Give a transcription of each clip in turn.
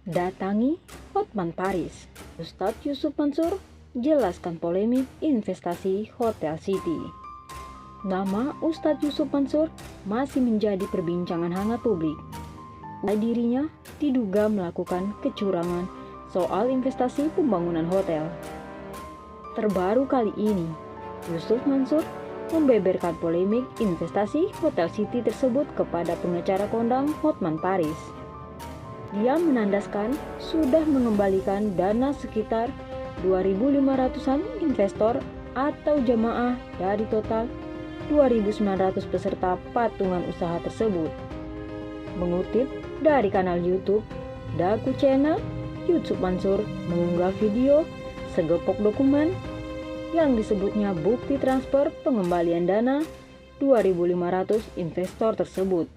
Datangi Hotman Paris. Ustadz Yusuf Mansur jelaskan polemik investasi Hotel City. Nama Ustadz Yusuf Mansur masih menjadi perbincangan hangat publik. Dirinya diduga melakukan kecurangan soal investasi pembangunan hotel. Terbaru kali ini, Yusuf Mansur membeberkan polemik investasi Hotel City tersebut kepada pengacara kondang Hotman Paris. Dia menandaskan sudah mengembalikan dana sekitar 2.500-an investor atau jamaah dari total 2.900 peserta patungan usaha tersebut. Mengutip dari kanal YouTube Daku Channel, Yusuf Mansur mengunggah video segepok dokumen yang disebutnya bukti transfer pengembalian dana 2.500 investor tersebut.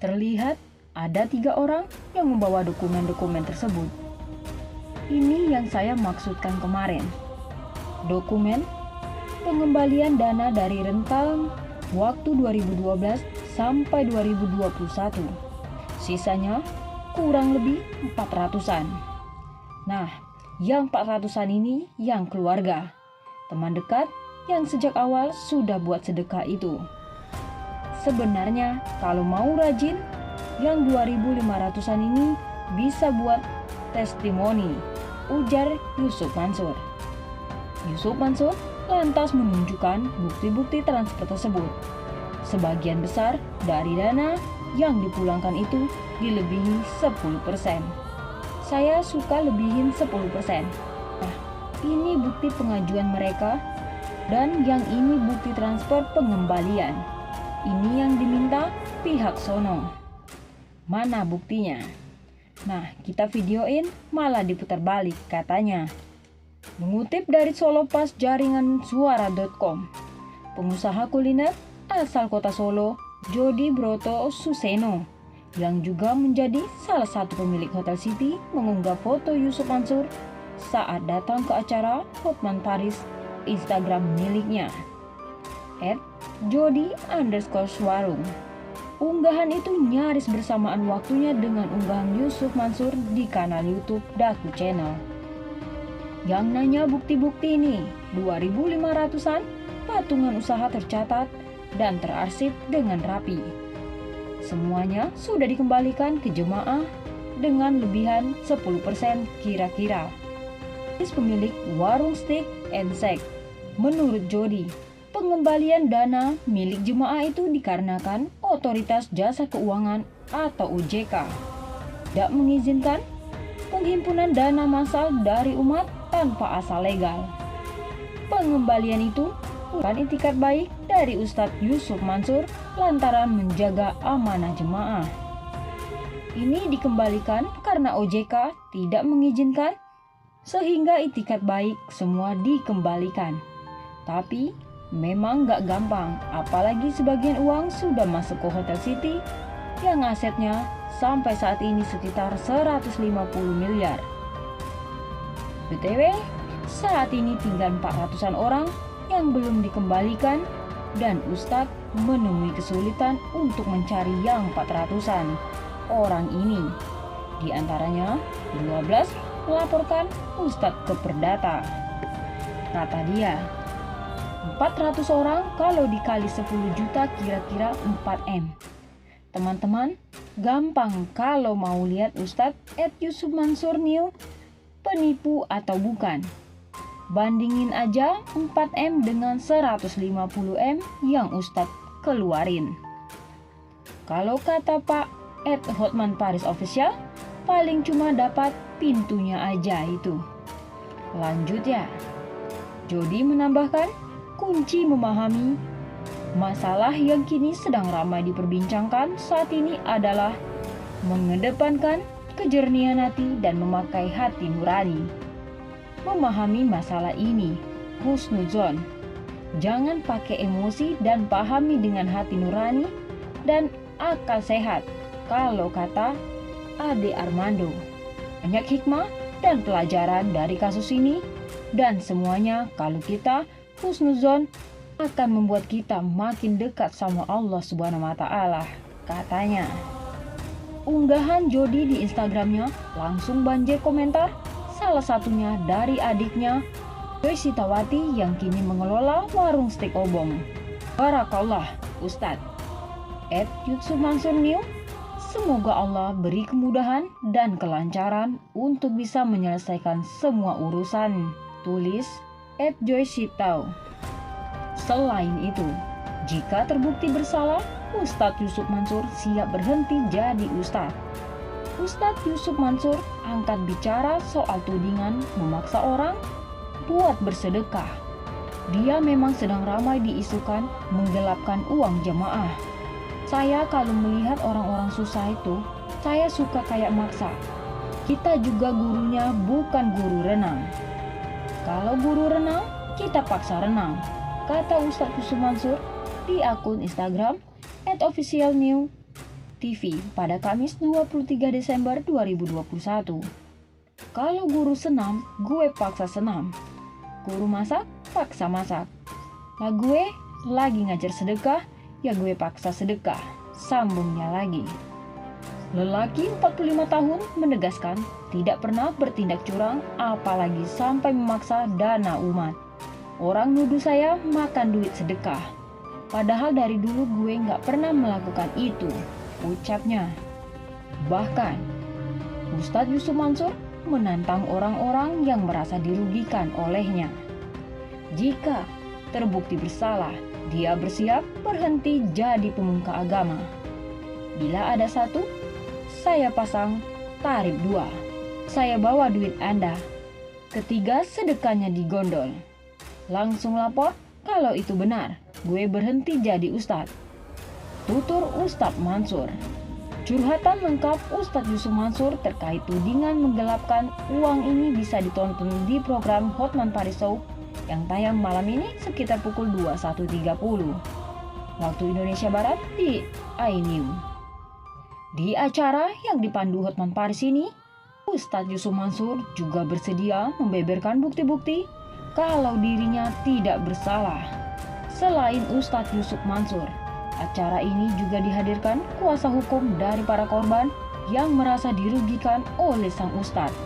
Terlihat ada 3 orang yang membawa dokumen-dokumen tersebut. Ini yang saya maksudkan kemarin. Dokumen pengembalian dana dari rentang waktu 2012 sampai 2021. Sisanya kurang lebih 400-an. Nah, yang 400-an ini yang keluarga, teman dekat yang sejak awal sudah buat sedekah itu. Sebenarnya kalau mau rajin, yang 2.500-an ini bisa buat testimoni, ujar Yusuf Mansur. Yusuf Mansur lantas menunjukkan bukti-bukti transfer tersebut. Sebagian besar dari dana yang dipulangkan itu dilebihi 10%. Saya suka lebihin 10%. Nah, ini bukti pengajuan mereka, dan yang ini bukti transfer pengembalian. Ini yang diminta pihak sono. Mana buktinya? Nah, kita videoin malah diputar balik katanya. Mengutip dari Solopas jaringan suara.com, pengusaha kuliner asal kota Solo, Jody Broto Suseno, yang juga menjadi salah satu pemilik Hotel City, mengunggah foto Yusuf Mansur saat datang ke acara Hotman Paris Instagram miliknya @jody_warung. Unggahan itu nyaris bersamaan waktunya dengan unggahan Yusuf Mansur di kanal YouTube Daku Channel. Yang nanya bukti-bukti ini, 2.500-an patungan usaha tercatat dan terarsip dengan rapi. Semuanya sudah dikembalikan ke jemaah dengan lebihan 10% kira-kira. Pemilik warung steak and shake, menurut Jody, pengembalian dana milik jemaah itu dikarenakan Otoritas Jasa Keuangan atau OJK tidak mengizinkan penghimpunan dana massal dari umat tanpa asal legal. Pengembalian itu bukan itikat baik dari Ustadz Yusuf Mansur lantaran menjaga amanah jemaah. Ini dikembalikan karena OJK tidak mengizinkan, sehingga itikat baik semua dikembalikan. Tapi memang gak gampang, apalagi sebagian uang sudah masuk ke Hotel City yang asetnya sampai saat ini sekitar 150 miliar. BTW, saat ini tinggal 400-an orang yang belum dikembalikan, dan Ustadz menemui kesulitan untuk mencari yang 400-an orang ini. Di antaranya 12 melaporkan Ustadz ke Perdata. Kata dia, 400 orang kalau dikali 10 juta kira-kira 4M. Teman-teman, gampang kalau mau lihat Ustadz @Yusuf Mansur New penipu atau bukan. Bandingin aja 4M dengan 150M yang Ustadz keluarin. Kalau kata Pak @Hotman Paris Official, paling cuma dapat pintunya aja itu. Lanjut ya. Jody menambahkan, kunci memahami masalah yang kini sedang ramai diperbincangkan saat ini adalah mengedepankan kejernihan hati dan memakai hati nurani. Memahami masalah ini, husnuzon. Jangan pakai emosi dan pahami dengan hati nurani dan akal sehat. Kalau kata Ade Armando, banyak hikmah dan pelajaran dari kasus ini, dan semuanya kalau kita husnuzon akan membuat kita makin dekat sama Allah Subhanahu wa Ta'ala, katanya. Unggahan Jody di Instagramnya langsung banjir komentar, salah satunya dari adiknya, Joy Sitawati yang kini mengelola warung steak obong. Barakallah, Ustadz. @Yusuf Mansur New, semoga Allah beri kemudahan dan kelancaran untuk bisa menyelesaikan semua urusan. Tulis @Joy Sitau. Selain itu, jika terbukti bersalah, Ustadz Yusuf Mansur siap berhenti jadi Ustadz. Ustadz Yusuf Mansur angkat bicara soal tudingan memaksa orang buat bersedekah. Dia memang sedang ramai diisukan menggelapkan uang jemaah. Saya kalau melihat orang-orang susah itu, saya suka kayak maksa. Kita juga gurunya bukan guru renang. Kalau guru renang, kita paksa renang, kata Ustadz Yusuf Mansur di akun Instagram @officialnewtv pada Kamis 23 Desember 2021. Kalau guru senam, gue paksa senam. Guru masak, paksa masak. Lah gue lagi ngajar sedekah, ya gue paksa sedekah. Sambungnya lagi. Lelaki 45 tahun menegaskan tidak pernah bertindak curang apalagi sampai memaksa dana umat. Orang nuduh saya makan duit sedekah. Padahal dari dulu gue gak pernah melakukan itu, ucapnya. Bahkan, Ustadz Yusuf Mansur menantang orang-orang yang merasa dirugikan olehnya. Jika terbukti bersalah, dia bersiap berhenti jadi pemuka agama. Bila ada satu, saya pasang tarif 2. Saya bawa duit Anda. Ketiga, sedekahnya digondol. Langsung lapor kalau itu benar. Gue berhenti jadi Ustadz. Tutur Ustadz Mansur. Curhatan lengkap Ustadz Yusuf Mansur terkait tudingan menggelapkan uang ini bisa ditonton di program Hotman Paris Show yang tayang malam ini sekitar pukul 21.30 waktu Indonesia Barat di iNews. Di acara yang dipandu Hotman Paris ini, Ustadz Yusuf Mansur juga bersedia membeberkan bukti-bukti kalau dirinya tidak bersalah. Selain Ustadz Yusuf Mansur, acara ini juga dihadirkan kuasa hukum dari para korban yang merasa dirugikan oleh sang Ustadz.